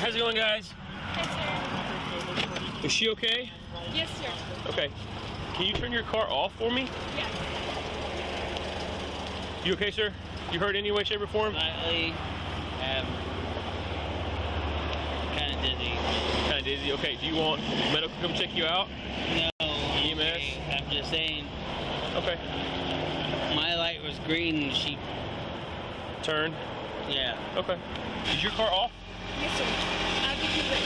How's it going, guys? Hi, sir. Is she okay? Yes, sir. Okay. Can you turn your car off for me? Yes. You okay, sir? You hurt any way, shape, or form? Slightly. Kind of dizzy. Kind of dizzy. Okay. Do you want medical to come check you out? No. EMS? Okay. I'm just saying. Okay. My light was green and she. Turn. Yeah. Okay. Is your car off? Yes, sir. I think keep it.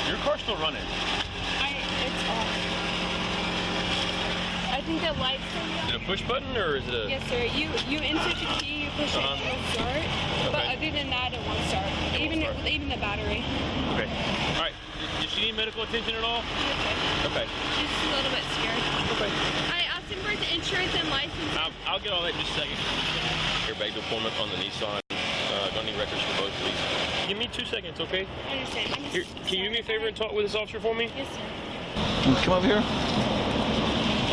Your car's still running. It's off. I think the light's turned Is off. it a push button or is it a? Yes, sir. You insert the key, you push it, and it'll start. But Okay. other than that, it won't start. Even the battery. Okay. All right. Does she need medical attention at all? Yes, sir. Okay. She's just a little bit scared. Okay. I asked him for his insurance and license. I'll get all that in just a second. Airbag deployment on the Nissan. Don't need records for both of these. Give me 2 seconds, okay? I understand. Here, can you do me a favor and talk with this officer for me? Yes, sir. Can you come over here?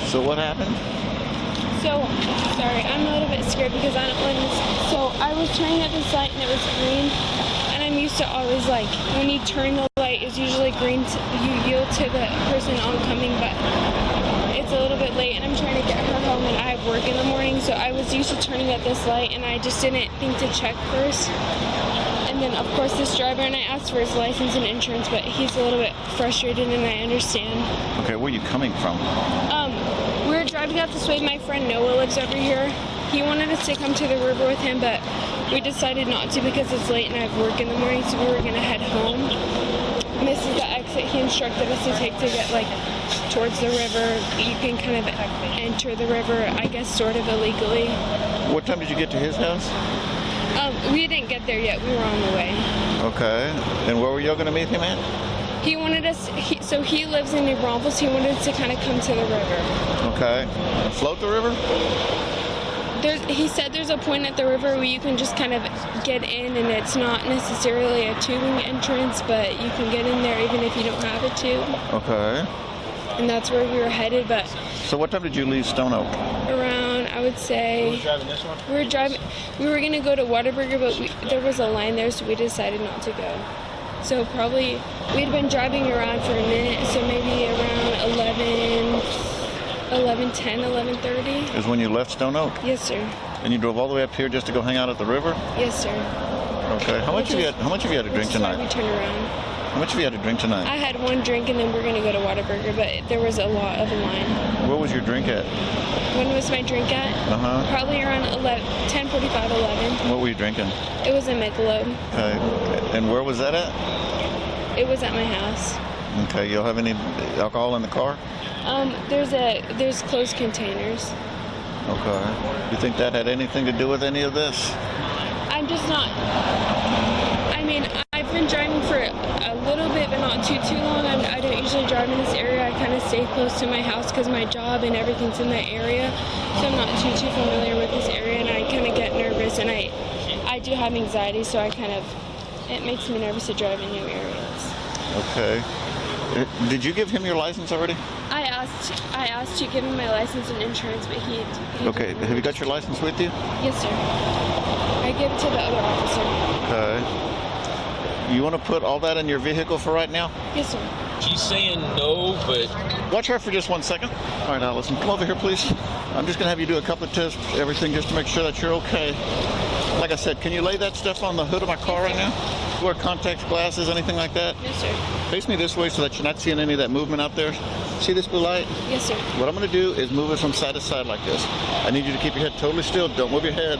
So what happened? So, sorry, I'm a little bit scared because I don't want to. So, I was turning at this light and it was green. And I'm used to always, like, when you turn the light, it's usually green. You yield to the person oncoming, but it's a little bit late and I'm trying to get her home and I have work in the morning. So, I was used to turning at this light and I just didn't think to check first. And then, of course, this driver, and I asked for his license and insurance, but he's a little bit frustrated and I understand. Okay, where are you coming from? We were driving out this way. My friend Noah lives over here. He wanted us to come to the river with him, but we decided not to because it's late and I have work in the morning, so we were going to head home. And this is the exit he instructed us to take to get, like, towards the river. You can kind of enter the river, I guess, sort of illegally. What time did you get to his house? We didn't get there yet. We were on the way. Okay, and where were y'all going to meet him at? He wanted us, so he lives in New Braunfels. He wanted us to kind of come to the river. Okay, float the river? He said there's a point at the river where you can just kind of get in, and it's not necessarily a tubing entrance, but you can get in there even if you don't have a tube. Okay. And that's where we were headed, but So what time did you leave Stone Oak? around, I would say, we were going to go to Whataburger, but there was a line there, so we decided not to go. So probably, we'd been driving around for a minute, so maybe around 11:10, 11:30. Is when you left Stone Oak? Yes, sir. And you drove all the way up here just to go hang out at the river? Yes, sir. Okay. How much have you had to drink tonight? We turned around. How much have you had to drink tonight? I had one drink and then we're going to go to Whataburger, but there was a lot of a line. What was your drink at? When was my drink at? Uh-huh. Probably around 10:45, 11. What were you drinking? It was a Michelob. Okay. And where was that at? It was at my house. Okay. You don't have any alcohol in the car? There's closed containers. Okay. You think that had anything to do with any of this? I'm just not. I mean, I've been driving for a little bit, but not too long. I don't usually drive in this area. I kind of stay close to my house because my job and everything's in that area. So I'm not too familiar with this area, and I kind of get nervous, and I do have anxiety, so it makes me nervous to drive in new areas. Okay. Did you give him your license already? I asked to give him my license and insurance, but he Okay. didn't. Have you got your license with you? Yes, sir. I gave it to the other officer. Okay. You want to put all that in your vehicle for right now? Yes, sir. She's saying no, but Watch her for just 1 second. All right, Allison, come over here, please. I'm just going to have you do a couple of tests, everything, just to make sure that you're okay. Like I said, can you lay that stuff on the hood of my car right now? Wear contacts, glasses, anything like that? Yes, sir. Face me this way so that you're not seeing any of that movement out there. See this blue light? Yes, sir. What I'm going to do is move it from side to side like this. I need you to keep your head totally still. Don't move your head.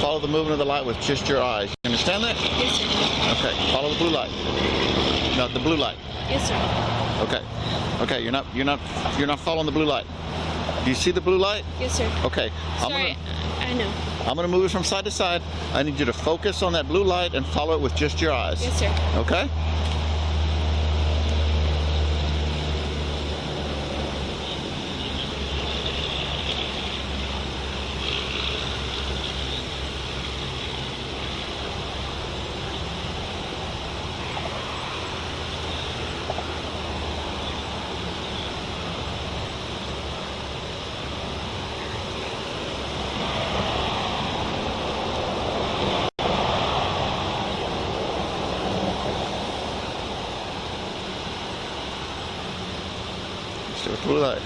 Follow the movement of the light with just your eyes. You understand that? Yes, sir. Okay. Follow the blue light. No, the blue light. Yes, sir. Okay. Okay. You're not following the blue light. Do you see the blue light? Yes, sir. Okay. Sorry, I know. I'm going to move it from side to side. I need you to focus on that blue light and follow it with just your eyes. Yes, sir. Okay? Se ve blue light.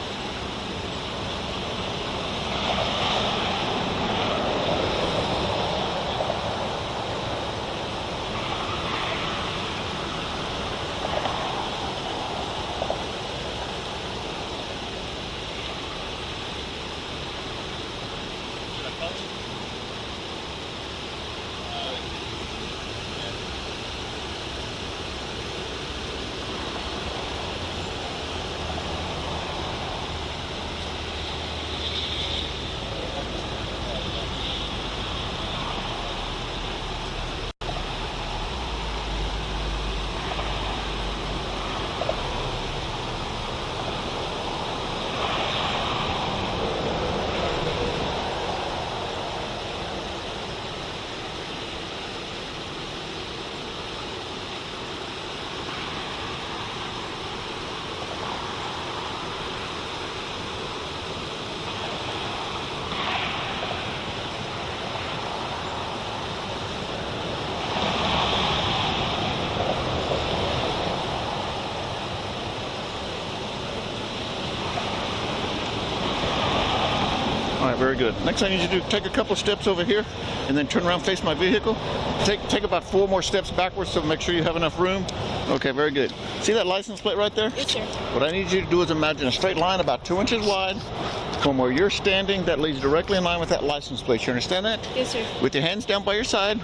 All right, very good. Next thing I need you to do, take a couple of steps over here and then turn around, face my vehicle. Take about 4 more steps backwards, so make sure you have enough room. Okay, very good. See that license plate right there? Yes, sir. What I need you to do is imagine a straight line about 2 inches wide from where you're standing that leads directly in line with that license plate. You understand that? Yes, sir. With your hands down by your side,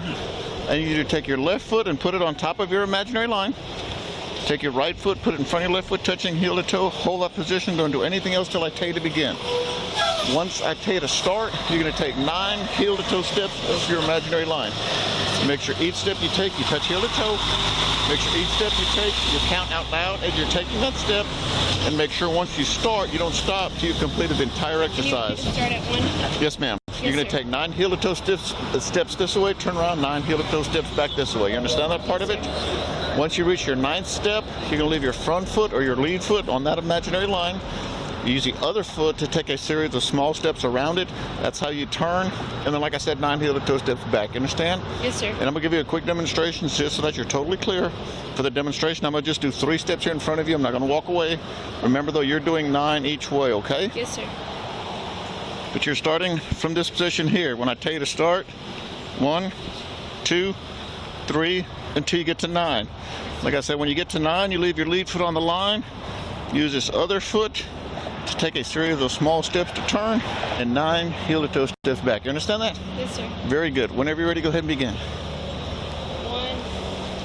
I need you to take your left foot and put it on top of your imaginary line. Take your right foot, put it in front of your left foot, touching heel to toe. Hold that position. Don't do anything else till I tell you to begin. Once I tell you to start, you're going to take 9 heel to toe steps of your imaginary line. Make sure each step you take, you touch heel to toe. Make sure each step you take, you count out loud as you're taking that step. And make sure once you start, you don't stop till you've completed the entire exercise. Can you start at 1? Yes, ma'am. You're going to sir. take 9 heel to toe steps this way, turn around, 9 heel to toe steps back this way. You understand that part of it? Once you reach your 9th step, you're going to leave your front foot or your lead foot on that imaginary line. You use the other foot to take a series of small steps around it. That's how you turn. And then, like I said, 9 heel to toe steps back. You understand? Yes, sir. And I'm going to give you a quick demonstration just so that you're totally clear. For the demonstration, I'm going to just do 3 steps here in front of you. I'm not going to walk away. Remember, though, you're doing 9 each way, okay? Yes, sir. But you're starting from this position here. When I tell you to start, 1, 2, 3, until you get to 9. Like I said, when you get to 9, you leave your lead foot on the line. Use this other foot to take a series of small steps to turn, and 9 heel to toe steps back. You understand that? Yes, sir. Very good. Whenever you're ready, go ahead and begin. 1,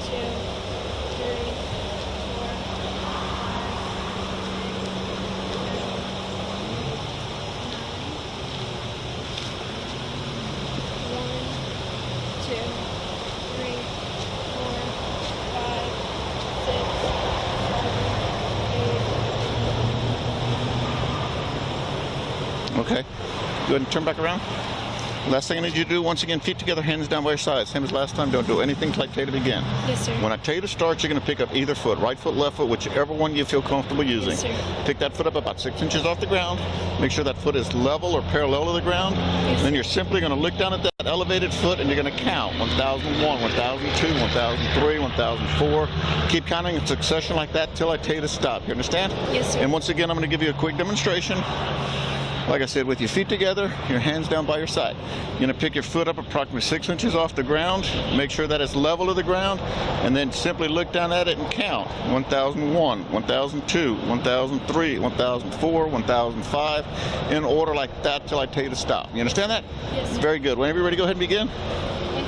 2, 3, 4, 5, 6, 7, 8. Okay. Go ahead and turn back around. Last thing I need you to do, once again, feet together, hands down by your sides. Same as last time. Don't do anything till I tell you to begin. Yes, sir. When I tell you to start, you're going to pick up either foot, right foot, left foot, whichever one you feel comfortable using. Yes, sir. Pick that foot up about 6 inches off the ground. Make sure that foot is level or parallel to the ground. Yes, Then you're simply going to look down at that elevated foot and you're going to count 1001, 1002, 1003, 1004. Keep counting in succession like that till I tell you to stop. You understand? Yes, sir. And once again, I'm going to give you a quick demonstration. Like I said, with your feet together, your hands down by your side. You're going to pick your foot up approximately 6 inches off the ground. Make sure that it's level to the ground. And then simply look down at it and count. 1001, 1002, 1003, 1004, 1005. In order like that till I tell you to stop. You understand that? Yes, sir. Very good. Whenever you're ready, go ahead and begin. 1,000,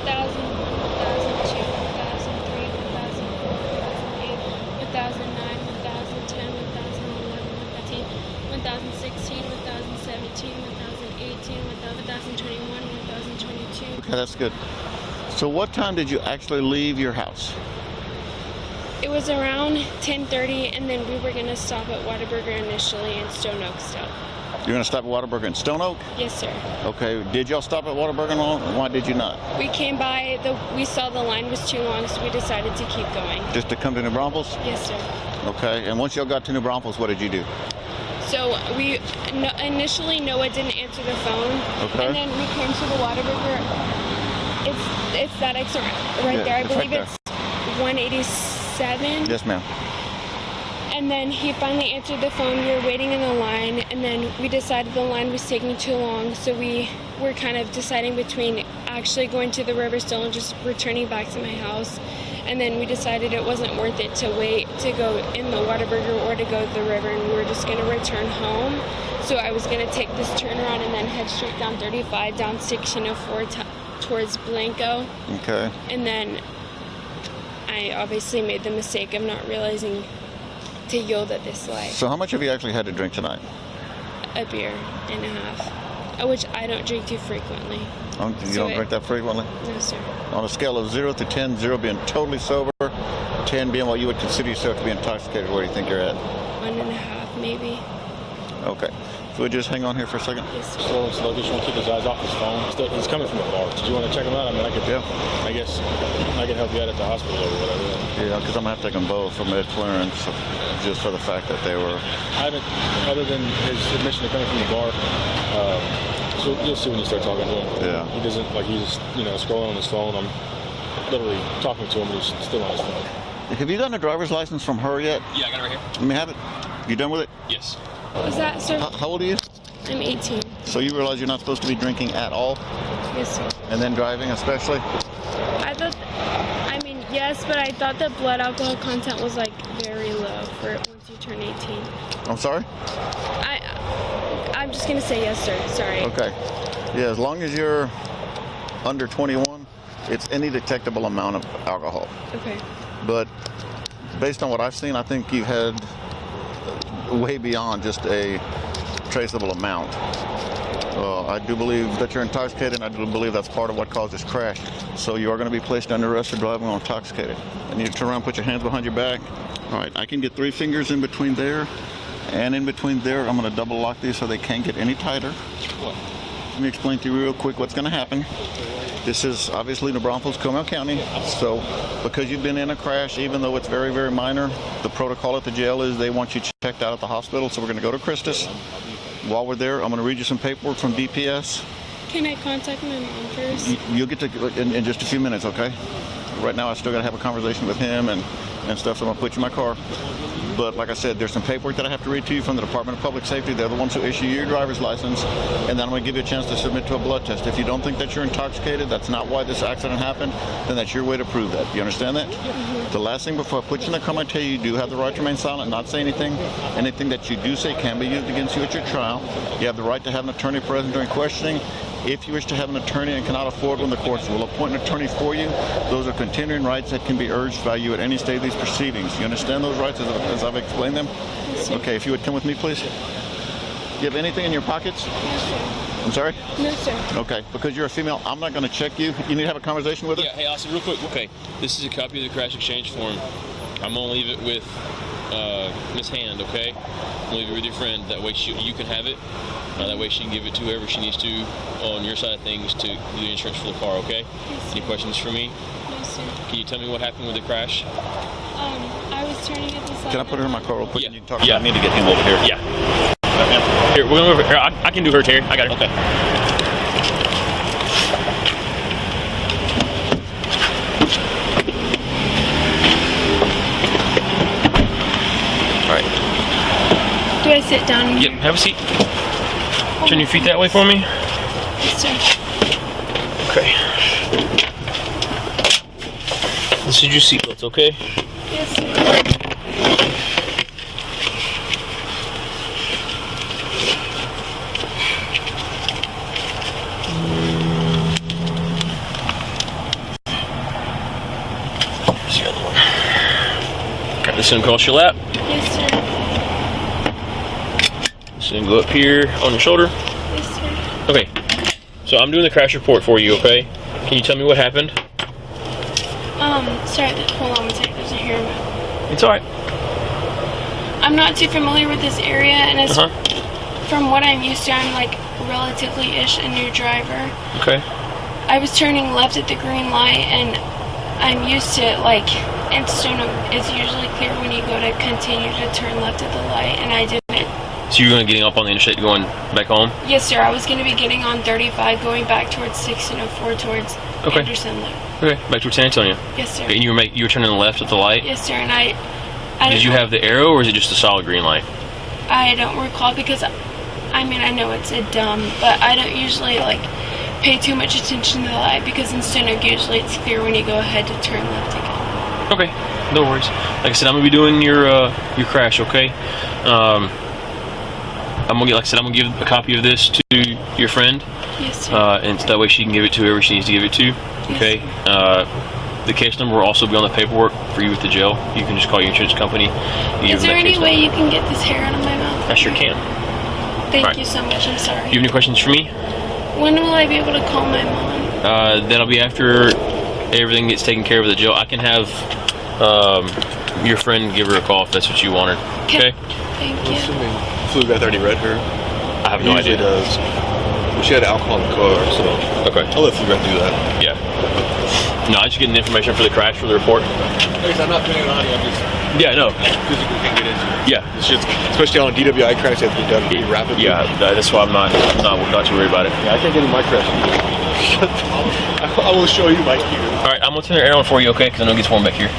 1,002, 1,003, 1,004, 1,008, 1,009, 1,010, 1,011, 1,016, 1,017, 1,018, 1,021, 1,022. Okay, that's good. So what time did you actually leave your house? It was around 10:30, and then we were going to stop at Whataburger initially in Stone Oak still. You're going to stop at Whataburger in Stone Oak? Yes, sir. Okay, did y'all stop at Whataburger long? Why did you not? We came by, we saw the line was too long, so we decided to keep going. Just to come to New Braunfels? Yes, sir. Okay, and once y'all got to New Braunfels, what did you do? So initially Noah didn't answer the phone, Okay. and then we came to the Whataburger. It's that exit right Yeah, there. I it's believe right it's 187. Yes, ma'am. And then he finally answered the phone. We were waiting in the line, and then we decided the line was taking too long, so we were kind of deciding between actually going to the river still and just returning back to my house. And then we decided it wasn't worth it to wait to go in the Whataburger or to go to the river, and we were just going to return home. So I was going to take this turnaround and then head straight down 35, down 1604 towards Blanco. Okay. And then I obviously made the mistake of not realizing to yield at this light. So how much have you actually had to drink tonight? A beer and a half, which I don't drink too frequently. You don't drink that frequently? No, sir. On a scale of 0 to 10, 0 being totally sober, 10 being what you would consider yourself to be intoxicated, where do you think you're at? 1.5, maybe. Okay. So we just hang on here for a second? Yes, sir. Slow and slow. Just want to keep his eyes off his phone. He's coming from a bar. Did you want to check him out? I mean, I guess I can help you out at the hospital or whatever. Yeah, because I'm going to have to take them both for med clearance, just for the fact that they were... I haven't, other than his admission to coming from the bar, so you'll see when you start talking to him. Yeah. He doesn't, he's, scrolling on his phone. I'm literally talking to him, and he's still on his phone. Have you gotten a driver's license from her yet? Yeah, I got it right here. Let me have it. You done with it? Yes. Was that, sir? How old are you? I'm 18. So you realize you're not supposed to be drinking at all? Yes, sir. And then driving especially? Yes, but I thought the blood alcohol content was very low for once you turn 18. I'm sorry? I'm just gonna say yes, sir. Sorry. Okay. Yeah, as long as you're under 21, it's any detectable amount of alcohol. Okay. But based on what I've seen, I think you've had way beyond just a traceable amount. I do believe that you're intoxicated, and I do believe that's part of what caused this crash. So you are going to be placed under arrest for driving while intoxicated. I need you to turn around, put your hands behind your back. All right, I can get 3 fingers in between there and in between there. I'm going to double lock these so they can't get any tighter. Let me explain to you real quick what's going to happen. This is obviously New Braunfels, Comal County. So because you've been in a crash, even though it's very, very minor, the protocol at the jail is they want you checked out at the hospital. So we're going to go to Christus. While we're there, I'm going to read you some paperwork from DPS. Can I contact my mom first? You'll get to in just a few minutes, okay? Right now, I still got to have a conversation with him and stuff, so I'm going to put you in my car. But like I said, there's some paperwork that I have to read to you from the Department of Public Safety. They're the ones who issue your driver's license. And then I'm going to give you a chance to submit to a blood test. If you don't think that you're intoxicated, that's not why this accident happened, then that's your way to prove that. You understand that? Mm-hmm. The last thing before I put you in the car, I tell you do have the right to remain silent and not say anything. Anything that you do say can be used against you at your trial. You have the right to have an attorney present during questioning. If you wish to have an attorney and cannot afford one, the courts will appoint an attorney for you. Those are continuing rights that can be urged by you at any stage of these proceedings. You understand those rights as I've explained them? Yes, sir. Okay, if you would come with me, please. Do you have anything in your pockets? No, sir. I'm sorry? No, sir. Okay, because you're a female, I'm not going to check you. You need to have a conversation with her? Yeah, hey, Austin, real quick. Okay, this is a copy of the crash exchange form. I'm going to leave it with Miss Hand, okay? I'm going to leave it with your friend. That way you can have it. That way she can give it to whoever she needs to on your side of things to do the insurance for the car, okay? Yes, Any questions for me? No, sir. Can you tell me what happened with the crash? I was turning at the side. Can I put her in my car real quick? Yeah. And you can talk Yeah. I need to get him over here. Yeah. Here, we're going over here. I can do her, Terry. I got her. Okay. All right. Do I sit down? Yep, have a seat. Turn your feet that way for me. Yes, sir. Okay. This is your seatbelts, okay? Yes, sir. Here's the other one. Got this in across your lap. Yes, sir. So then go up here on your shoulder. Yes, sir. Okay. So I'm doing the crash report for you, okay? Can you tell me what happened? Sorry, hold on one second. There's a hair in my... It's alright. I'm not too familiar with this area, and it's from what I'm used to, I'm relatively-ish a new driver. Okay. I was turning left at the green light, and I'm used to it's usually clear when you go to continue to turn left at the light, and I didn't. So you're going to getting up on the interstate going back home? Yes, sir. I was going to be getting on 35, going back towards 1604 towards Anderson Loop. Okay, back to San Antonio. Yes, sir. Okay, and you were turning left at the light? Yes, sir. And I Did you have the arrow, or is it just a solid green light? I don't recall because, I mean, I know it's a dumb, but I don't usually like pay too much attention to the light because in Stoner usually it's clear when you go ahead to turn left again. Okay, no worries. Like I said, I'm gonna be doing your crash. Okay. I'm gonna give a copy of this to your friend. Yes, sir. And that way she can give it to whoever she needs to give it to. Okay. The case number will also be on the paperwork for you at the jail. You can just call your insurance company. Is there any way you can get this hair out of my mouth? I sure can. Thank you so much. I'm sorry. Do you have any questions for me? When will I be able to call my mom? That'll be after everything gets taken care of at the jail. I can have your friend give her a call if that's what you wanted. Okay? Thank you. Assuming Flu Guy already read her. I have no idea. Does. Well, she had alcohol in the car, so Okay. I'll let Flu Guy do that. Yeah. No, I just getting the information for the crash for the report. I'm not putting it on you. I'm just Yeah, no. physically can't get into it. Yeah. It's just, especially on a DWI crash, it has to be done pretty rapidly. Yeah, that's why I'm not too worried about it. Yeah, I can't get in my crash. I will show you my cue. All right, I'm gonna turn the air on for you, okay? Because I know it gets warm back here.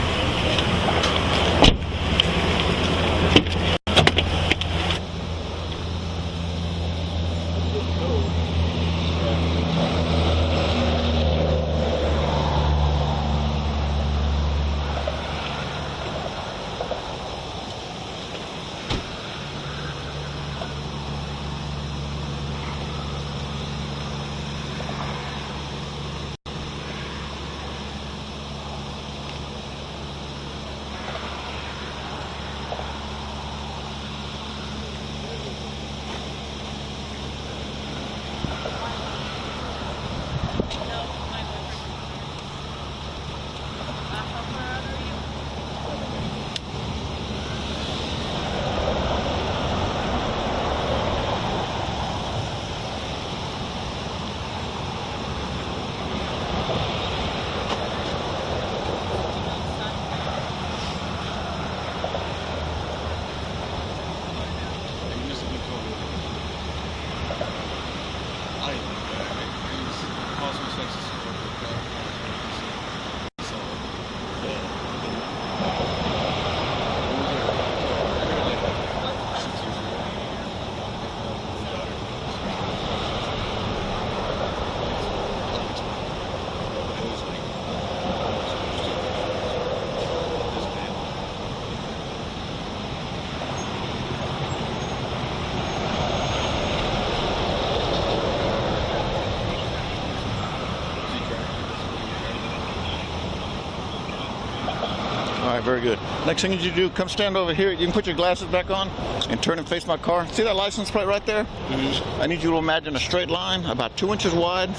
All right, very good. Next thing you do, come stand over here. You can put your glasses back on and turn and face my car. See that license plate right there? Mm-hmm. I need you to imagine a straight line about 2 inches wide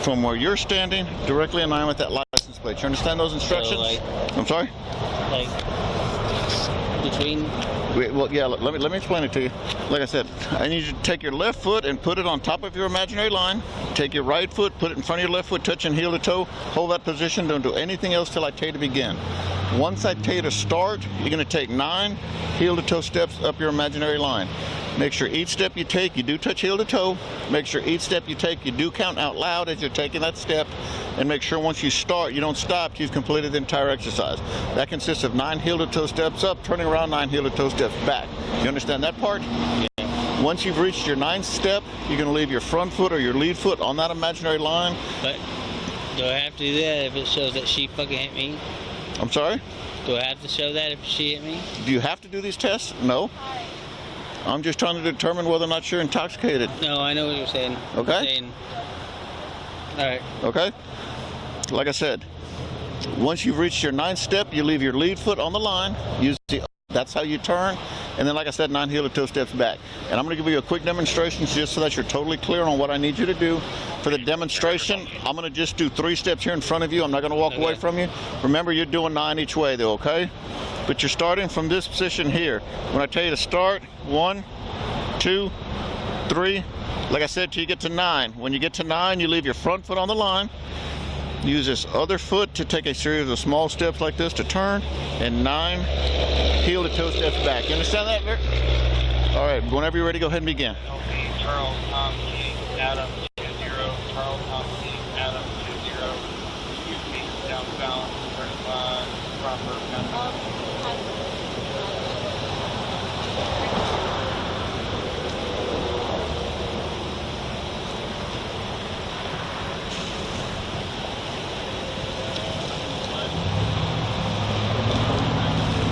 from where you're standing directly in line with that license plate. You understand those instructions? I'm sorry? Like between. Well, yeah, let me explain it to you. Like I said, I need you to take your left foot and put it on top of your imaginary line. Take your right foot, put it in front of your left foot, touching heel to toe. Hold that position. Don't do anything else till I tell you to begin. Once I tell you to start, you're going to take 9 heel to toe steps up your imaginary line. Make sure each step you take, you do touch heel to toe. Make sure each step you take, you do count out loud as you're taking that step. And make sure once you start, you don't stop till you've completed the entire exercise. That consists of 9 heel to toe steps up, turning around 9 heel to toe steps back. You understand that part? Yeah. Once you've reached your 9th step, you're going to leave your front foot or your lead foot on that imaginary line. But do I have to do that if it shows that she fucking hit me? I'm sorry? Do I have to show that if she hit me? Do you have to do these tests? No. I'm just trying to determine whether or not you're intoxicated. No, I know what you're saying. Okay. All right. Okay. Like I said, once you've reached your 9th step, you leave your lead foot on the line. That's how you turn. And then, like I said, 9 heel to toe steps back. And I'm going to give you a quick demonstration just so that you're totally clear on what I need you to do. For the demonstration, I'm going to just do 3 steps here in front of you. I'm not going to walk away from you. Remember, you're doing 9 each way, though, okay? But you're starting from this position here. When I tell you to start, 1, 2, 3. Like I said, till you get to 9. When you get to 9, you leave your front foot on the line. Use this other foot to take a series of small steps like this to turn, and 9 heel to toe steps back. You understand that, Rick? All right, whenever you're ready, go ahead and begin. Charles Tom King, Adam 20, Charles Tom King, Adam 20, excuse me, southbound, proper,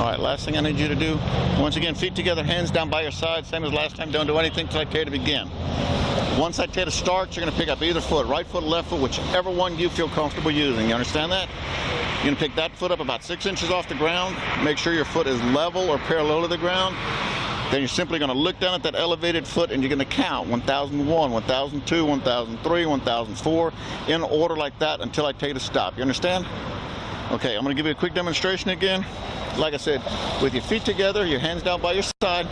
All right, last thing I need you to do, once again, feet together, hands down by your side, same as last time. Don't do anything till I tell you to begin. Once I tell you to start, you're gonna pick up either foot, right foot, left foot, whichever one you feel comfortable using. You understand that? You're gonna pick that foot up about 6 inches off the ground. Make sure your foot is level or parallel to the ground. Then you're simply gonna look down at that elevated foot and you're gonna count 1001, 1002, 1003, 1004, in order like that until I tell you to stop. You understand? Okay, I'm gonna give you a quick demonstration again. Like I said, with your feet together, your hands down by your side,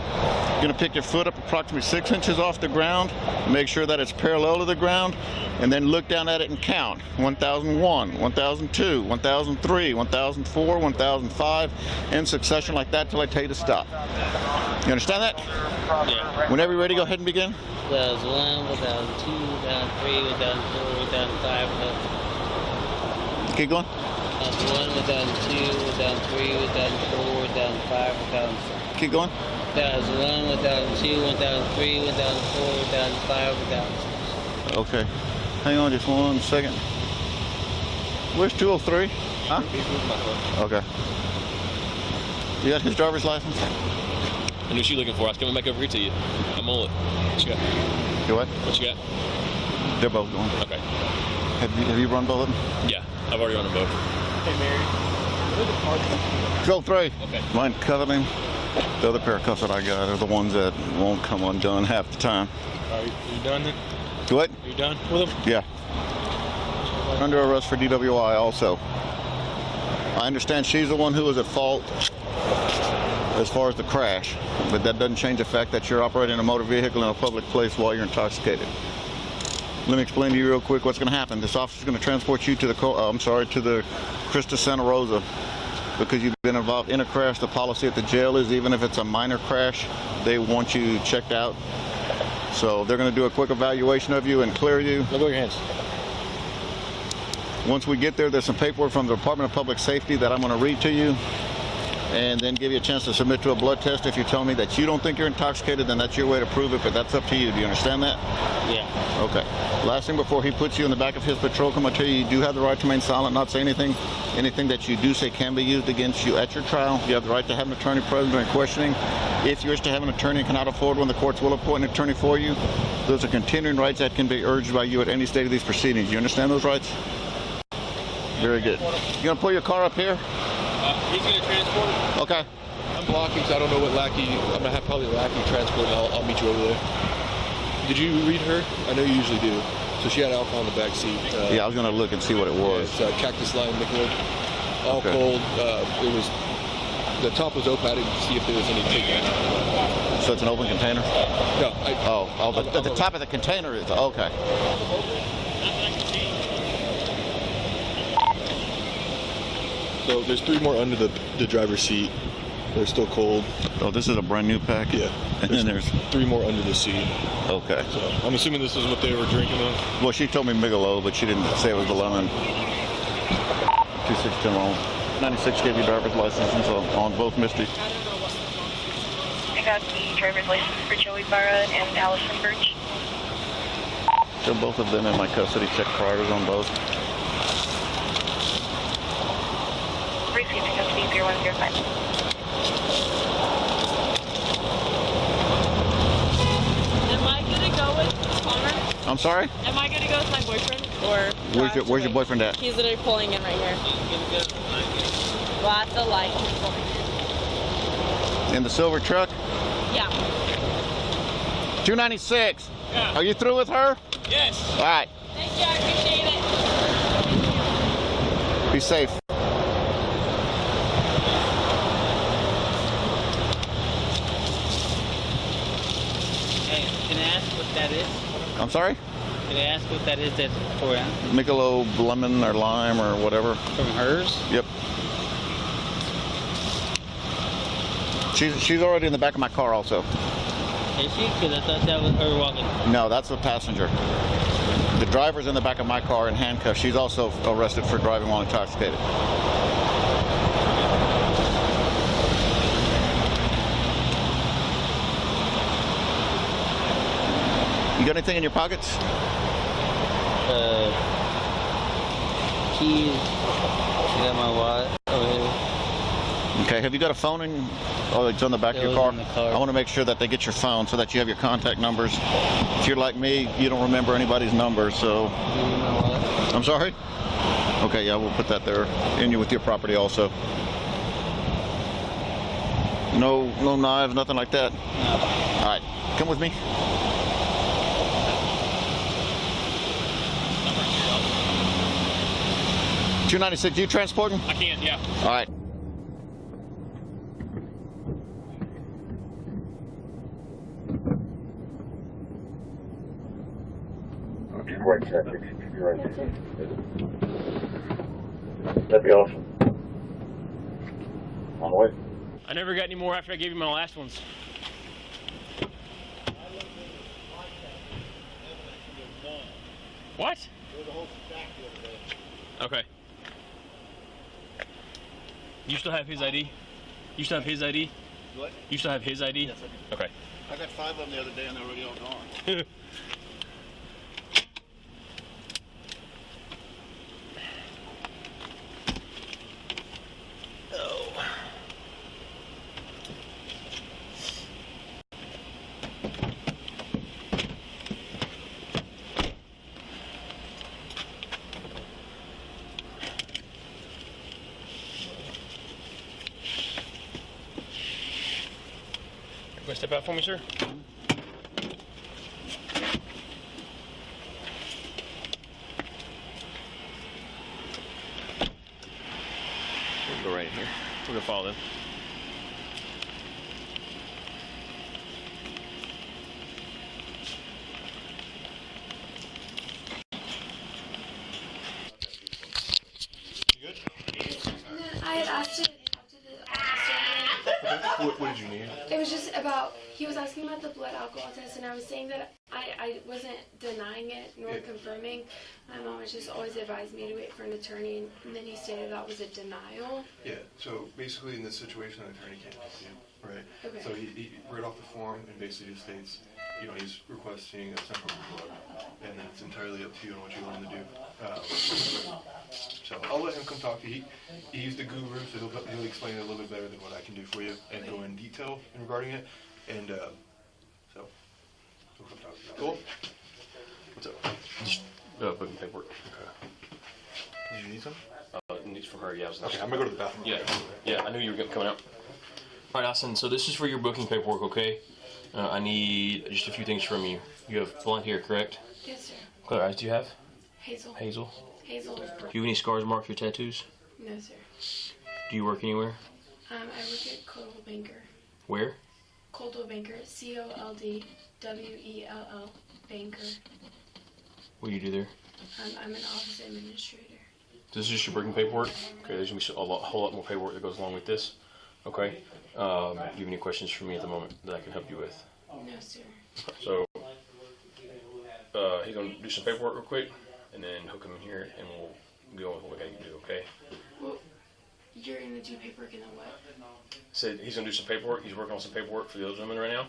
you're gonna pick your foot up approximately 6 inches off the ground, make sure that it's parallel to the ground, and then look down at it and count 1001, 1002, 1003, 1004, 1005, in succession like that till I tell you to stop. You understand that? Yeah. Whenever you're ready, go ahead and begin. 1001, 1002, 1003, 1004, 1005, Keep going. 1001, 1002, 1003, 1004, 1005, 1006. Keep going. 1001, 1002, 1003, 1004, 1005, 1006. Okay. Hang on just 1 second. Where's 203? Huh? Okay. You got his driver's license? And what's she looking for? I was coming back over here to you. I'm on it. What you got? You what? What you got? They're both going. Okay. Have you run both of them? Yeah, I've already run them both. Hey, Mary. What are the parts? 203. Okay. Mine coveting. The other pair of cuffs that I got are the ones that won't come undone half the time. Are you done then? What? Are you done with them? Yeah. Under arrest for DWI also. I understand she's the one who was at fault as far as the crash, but that doesn't change the fact that you're operating a motor vehicle in a public place while you're intoxicated. Let me explain to you real quick what's going to happen. This officer's going to transport you to the to the Christus Santa Rosa because you've been involved in a crash. The policy at the jail is even if it's a minor crash, they want you checked out. So they're going to do a quick evaluation of you and clear you. Let go of your hands. Once we get there, there's some paperwork from the Department of Public Safety that I'm going to read to you and then give you a chance to submit to a blood test. If you tell me that you don't think you're intoxicated, then that's your way to prove it, but that's up to you. Do you understand that? Yeah. Okay. Last thing before he puts you in the back of his patrol car, I'm going to tell you, you do have the right to remain silent, not say anything. Anything that you do say can be used against you at your trial. You have the right to have an attorney present during questioning. If you wish to have an attorney and cannot afford one, the courts will appoint an attorney for you. Those are continuing rights that can be urged by you at any stage of these proceedings. You understand those rights? Very good. You going to pull your car up here? He's going to transport it. Okay. I'm blocking because I don't know what Lackey. I'm gonna have probably Lackey transport. And I'll meet you over there. Did you read her? I know you usually do. So she had alcohol in the back seat. Yeah, I was going to look and see what it was. It's Cactus Line Michelob. All Okay. cold. It was. The top was open. I didn't see if there was any ticket. So it's an open container? No. At the top of the container is okay. So there's 3 more under the driver's seat. They're still cold. Oh, this is a brand new pack? Yeah. And then there's 3 more under the seat. okay. So I'm assuming this is what they were drinking on. Well, she told me Michelob, but she didn't say it was the lemon. 2610 on 96 gave you driver's licenses on both Misty. I got the driver's license for Joey Barra and Allison Birch. So both of them in my custody. Check priors on both. Received custody 0105. Am I gonna go with Connor? I'm sorry? Am I gonna go with my boyfriend or? Where's your boyfriend at? He's literally pulling in right here. Well, at the light. In the silver truck? Yeah. 296. Yeah. Are you through with her? Yes. All right. Thank you. I appreciate it. Be safe. Hey, can I ask what that is? I'm sorry? Can I ask what that is that's for? Michelob lemon or lime or whatever. From hers? Yep. She's already in the back of my car also. Is she? Because I thought that was her walking. No, that's the passenger. The driver's in the back of my car in handcuffs. She's also arrested for driving while intoxicated. You got anything in your pockets? Keys. I got my wallet over here. Okay, have you got a phone in? Oh, it's on the back of It your was car? in the car. I want to make sure that they get your phone so that you have your contact numbers. If you're like me, you don't remember anybody's number, so... You know what? I'm sorry? Okay, yeah, we'll put that there in you with your property also. No knives, nothing like that? No. All right, come with me. $296, you transporting? I can't, yeah. All right. That'd be awesome. On the way. I never got any more after I gave you my last ones. What? Okay. You still have his ID? You still have his ID? What? You still have his ID? Yes, I do. Okay. I got 5 of them the other day and they're already all gone. You want to step out for me, sir? We'll go right in here. We're gonna follow them. I had asked it after the What did you need? It was just about, he was asking about the blood alcohol test, and I was saying that I wasn't denying it nor confirming. My mom has just always advised me to wait for an attorney, and then he stated that was a denial. Yeah, so basically in this situation, an attorney can't help you, right? Okay. So he read off the form and basically just states, you know, he's requesting a sample of blood, and then it's entirely up to you on what you want him to do. So I'll let him come talk to you. He's the guru, so he'll explain it a little bit better than what I can do for you and go in detail regarding it. And so he'll come talk to you. Cool? What's up? Just booking paperwork. Okay. Did you need some? Needs from her, yeah. Okay, I'm gonna go to the bathroom. Yeah, I knew you were coming out. All right, Austin, so this is for your booking paperwork, okay? I need just a few things from you. You have blonde hair, correct? Yes, sir. What color eyes do you have? Hazel. Hazel. Hazel. Do you have any scars, marks, or tattoos? No, sir. Do you work anywhere? I work at Coldwell Banker. Where? Coldwell Banker. COLDWELL Banker. What do you do there? I'm an office administrator. This is just your booking paperwork? Okay, there's going to be a whole lot more paperwork that goes along with this. Okay? Do you have any questions for me at the moment that I can help you with? No, sir. So, he's going to do some paperwork real quick, and then he'll come in here and we'll go with what we got to do, okay? Well, you're going to do paperwork in the what? Said he's going to do some paperwork. He's working on some paperwork for the other women right now.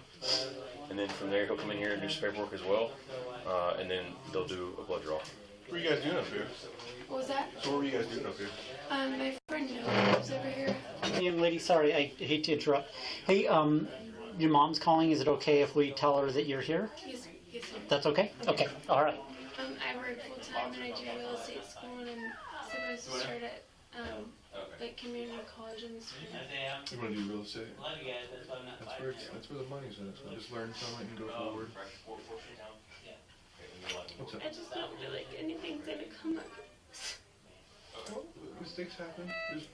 And then from there, he'll come in here and do some paperwork as well. And then they'll do a blood draw. What are you guys doing up here? What was that? So what were you guys doing up here? My friend Noah lives over here. Young lady, sorry, I hate to interrupt. Hey, your mom's calling. Is it okay if we tell her that you're here? Yes, sir. That's okay? Okay, all right. I work full time and I do real estate school, and I'm supposed to start at like community college and stuff. You want to do real estate? That's where the money's at. So just learn from it and go forward. What's up? I just don't feel like anything's gonna come up. Well, mistakes happen. Just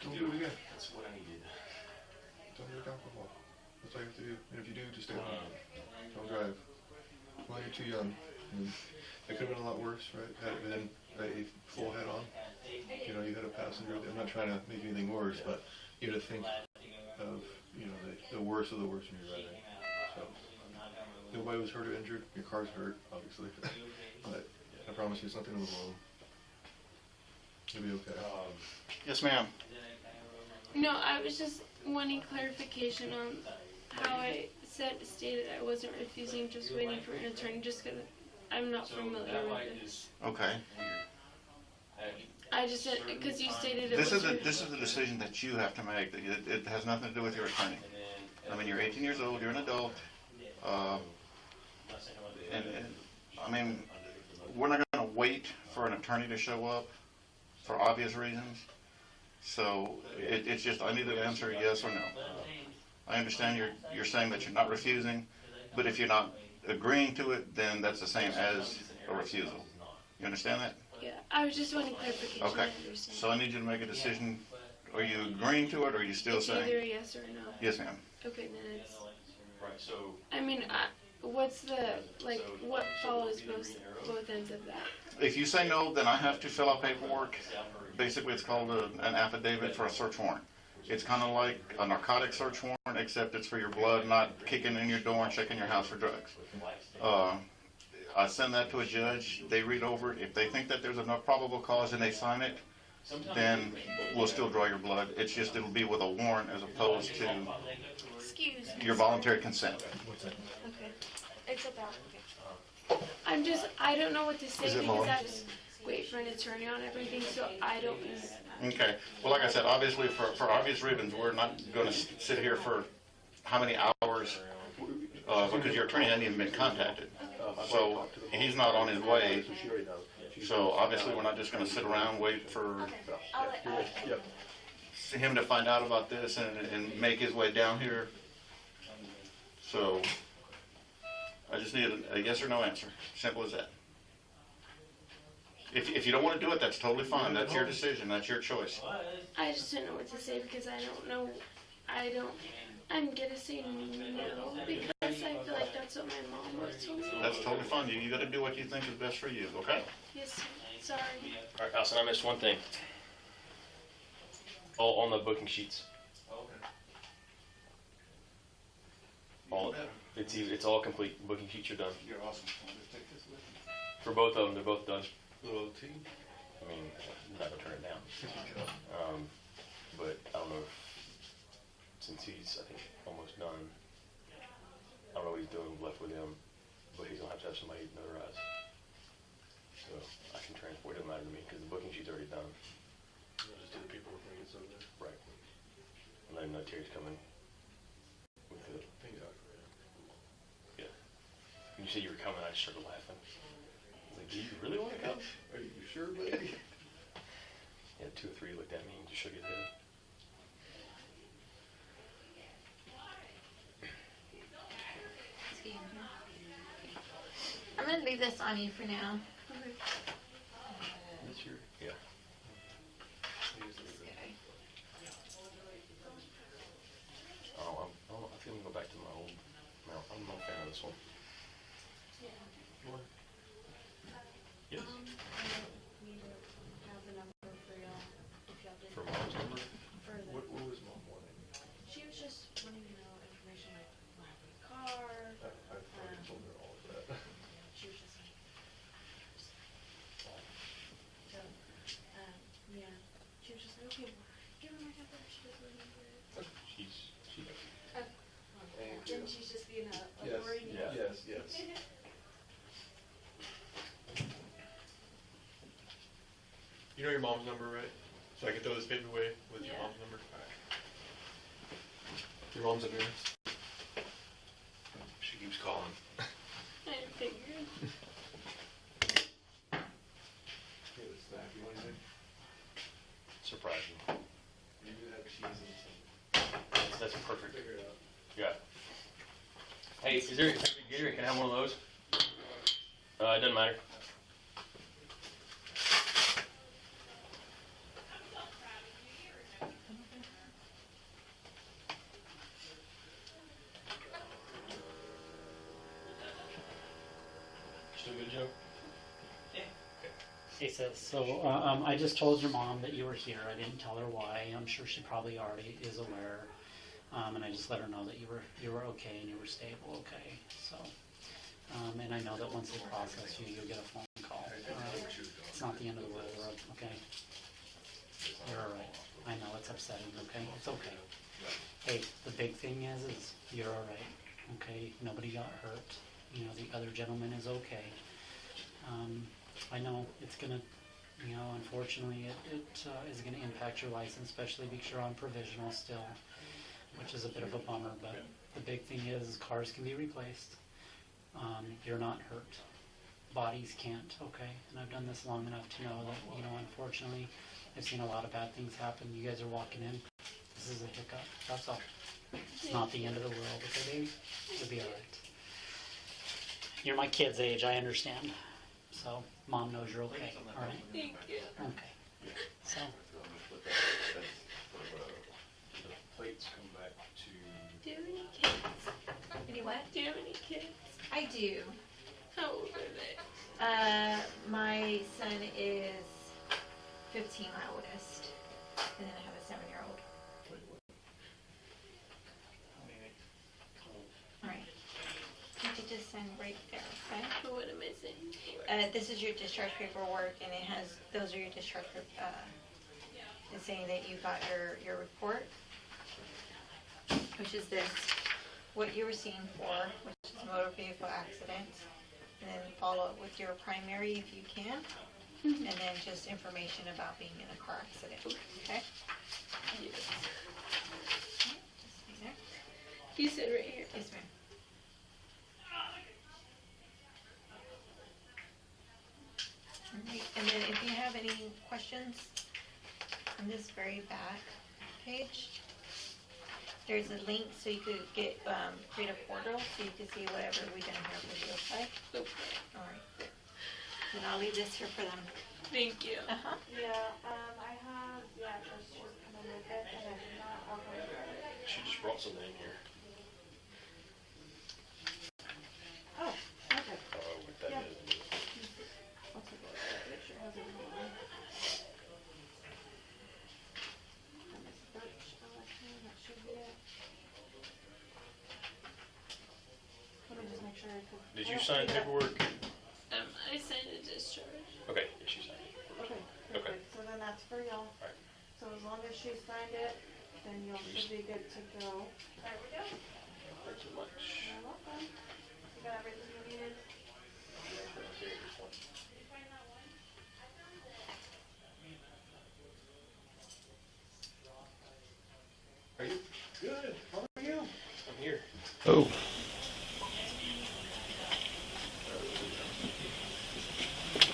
don't do it again. That's what I needed. Don't drink alcohol. That's all you have to do. And if you do, just stay home. Don't drive. Well, you're too young. And it could have been a lot worse, right? Had it been a full head on, you know, you had a passenger. I'm not trying to make anything worse, but you had to think of, you know, the worst of the worst when you're driving. So nobody was hurt or injured. Your car's hurt, obviously, but I promise you, it's nothing to the bone. You'll be okay. Yes, ma'am. No, I was just wanting clarification on how I stated I wasn't refusing, just waiting for an attorney, just because I'm not familiar with this. Okay. I just didn't, because you stated it This was. is a decision that you have to make. It has nothing to do with your attorney. I mean, you're 18 years old, you're an adult, and I mean, we're not going to wait for an attorney to show up for obvious reasons. So it's just, I need an answer, yes or no. I understand you're saying that you're not refusing, but if you're not agreeing to it, then that's the same as a refusal. You understand that? Yeah, I was just wanting clarification. Okay. I understand. So I need you to make a decision. Are you agreeing to it, or are you still It's saying? either a yes or a no. Yes, ma'am. Okay, then it's. Right. So. I mean, what's the what follows both ends of that? If you say no, then I have to fill out paperwork. Basically, it's called an affidavit for a search warrant. It's kind of like a narcotic search warrant, except it's for your blood, not kicking in your door and checking your house for drugs. I send that to a judge. They read over it. If they think that there's enough probable cause and they sign it, then we'll still draw your blood. It's just it'll be with a warrant as opposed to Excuse me. your voluntary consent. Okay. Except that. I don't know what to say Is it because long? I have to wait for an attorney on everything, so I don't know. Okay. Well, like I said, obviously for obvious reasons, we're not going to sit here for how many hours because your attorney hasn't even been contacted. So he's not on his way. So obviously we're not just going to sit around wait for him to find out about this and make his way down here. So I just need a yes or no answer. Simple as that. If you don't want to do it, that's totally fine. That's your decision. That's your choice. I just don't know what to say because I don't know. I'm gonna say no because I feel like that's what my mom always told me. That's totally fine. You got to do what you think is best for you, okay? Yes, sorry. All right, Allison, I missed one thing. All on the booking sheets. All it's all complete. Booking sheets are done. You're awesome. I'll just take this with me. For both of them, they're both done. Little OT. I mean, I'm not gonna turn it down. But I don't know if, since he's, I think, almost done, I don't know what he's doing left with him, but he's gonna have to have somebody notarize. So I can transport, it doesn't matter to me, because the booking sheet's already done. I'll just do the paperwork when it gets over there. Right. And then Terry's coming with the, Thank God. yeah. When you said you were coming, I just started laughing. I was like, do you really want to come? Are you sure, baby? Yeah, 2 or 3 looked at me and just shook his head. Excuse me. I'm gonna leave this on you for now. That's your, yeah. Oh, I feel I'm gonna go back to my old mount. I'm not a fan of this one. Yes. For mom's number? What was mom wanting? She was just wanting to know information like what happened to the car. I've already told her all of that. She was just like, so, yeah. She was just like, okay, well, give her my number. She doesn't remember it. She does. Thank you. Then she's just being a Yes, worrying. Yeah. yes. You know your mom's number, right? So I can throw this paper away with your Yeah. mom's number? Alright. Your mom's a nurse? She keeps calling. I figured. Here, the snack. You want anything? Surprising. You do have cheese and some. That's perfect. Figure it out. Yeah. Hey, is there, Gary, can I have one of those? It doesn't matter. Still good, Joe? He says, so I just told your mom that you were here. I didn't tell her why. I'm sure she probably already is aware. And I just let her know that you were okay and you were stable, okay. So, and I know that once they process you, you'll get a phone call. It's not the end of the world, okay? You're all right. I know it's upsetting, okay? It's okay. Hey, the big thing is you're all right, okay? Nobody got hurt. You know, the other gentleman is okay. I know it's gonna You know, unfortunately, it is going to impact your license, especially because you're on provisional still, which is a bit of a bummer. But the big thing is cars can be replaced. You're not hurt. Bodies can't, okay? And I've done this long enough to know that, you know, unfortunately, I've seen a lot of bad things happen. You guys are walking in. This is a hiccup. That's all. It's not the end of the world, okay, baby? You'll be all right. You're my kid's age, I understand. So, Mom knows you're okay, all right? Thank you. Okay. So, Plates come back to. Do you have any kids? Any what? Do you have any kids? I do. How old are they? My son is 15, my oldest. And then I have a 7-year-old. Alright. You could just sign right there, okay? But what am I saying? This is your discharge paperwork, and it has, those are your discharge, it's saying that you got your report, which is this, what you were seen for, which is motor vehicle accident, and then follow up with your primary if you can, and then just information about being in a car accident, okay? Yes. Just stay there. You said right here. Yes, ma'am. Alright, and then if you have any questions on this very back page, there's a link so you could get create a portal so you can see whatever we've done here for you, okay? Okay. Alright. And I'll leave this here for them. Thank you. Uh-huh. Yeah, I have the address just coming with it, and I did not already grab it. She just brought something in here. Oh, okay. What that Yeah. is. I'll take a look at it, make sure it has everything on. Miss Birch, that should be it. Let me just make sure I could. Did you sign paperwork? I signed a discharge. Okay, yes, you signed it. Okay, Okay. perfect. So then that's for y'all. Alright. So as long as she signed it, then y'all should be good to go. There we go. Thanks so much. You're welcome. You got everything you needed? Are you good? How are you? I'm here. Oh.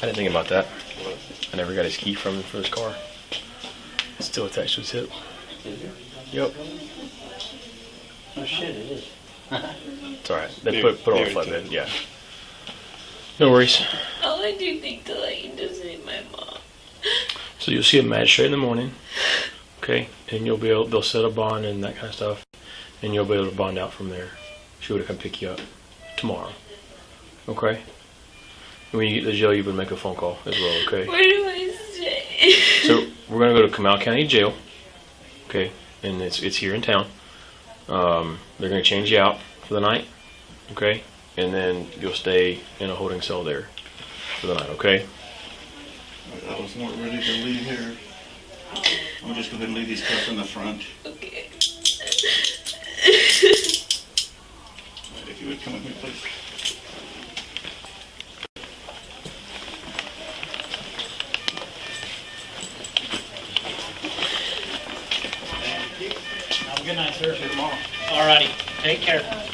I didn't think about that. I never got his key from him for his car. It's still attached to his hip. Yep. Oh shit, it is. It's alright. They put on the flatbed, yeah. No worries. All I do think to let you just say my mom. So you'll see a magistrate in the morning, okay? And you'll be able, they'll set a bond and that kind of stuff, and you'll be able to bond out from there. She would come pick you up tomorrow, okay? And when you get to the jail, you would make a phone call as well, okay? Where do I stay? So we're gonna go to Comal County Jail, okay? And it's here in town. They're gonna change you out for the night, okay? And then you'll stay in a holding cell there for the night, okay? I was not ready to leave here. I'll just go ahead and leave these cuffs in the front. Okay. If you would come with me, please. have a good night, sir. See you tomorrow. Alrighty. Take care.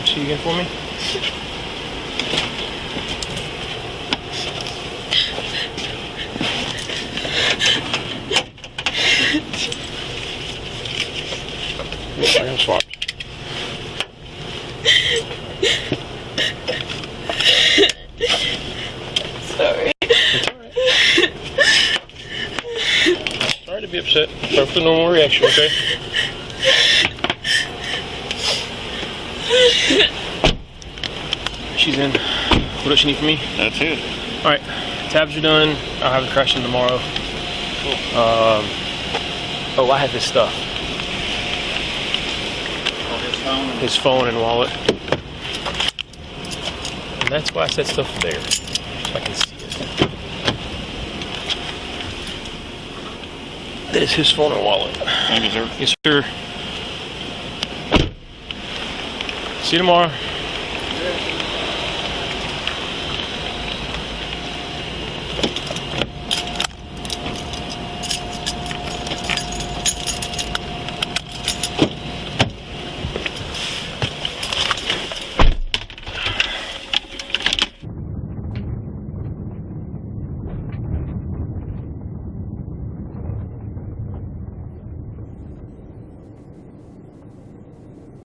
See you again for me? I got swapped. Sorry. Sorry to be upset. Perfectly normal reaction, okay? she's in. What does she need from me? That's it. All right, tabs are done. I'll have the crash in tomorrow. Oh, I have his stuff. His phone and wallet. And that's why I set stuff there, so I can see it. That is his phone and wallet. Thank you, sir. Yes, sir. See you tomorrow.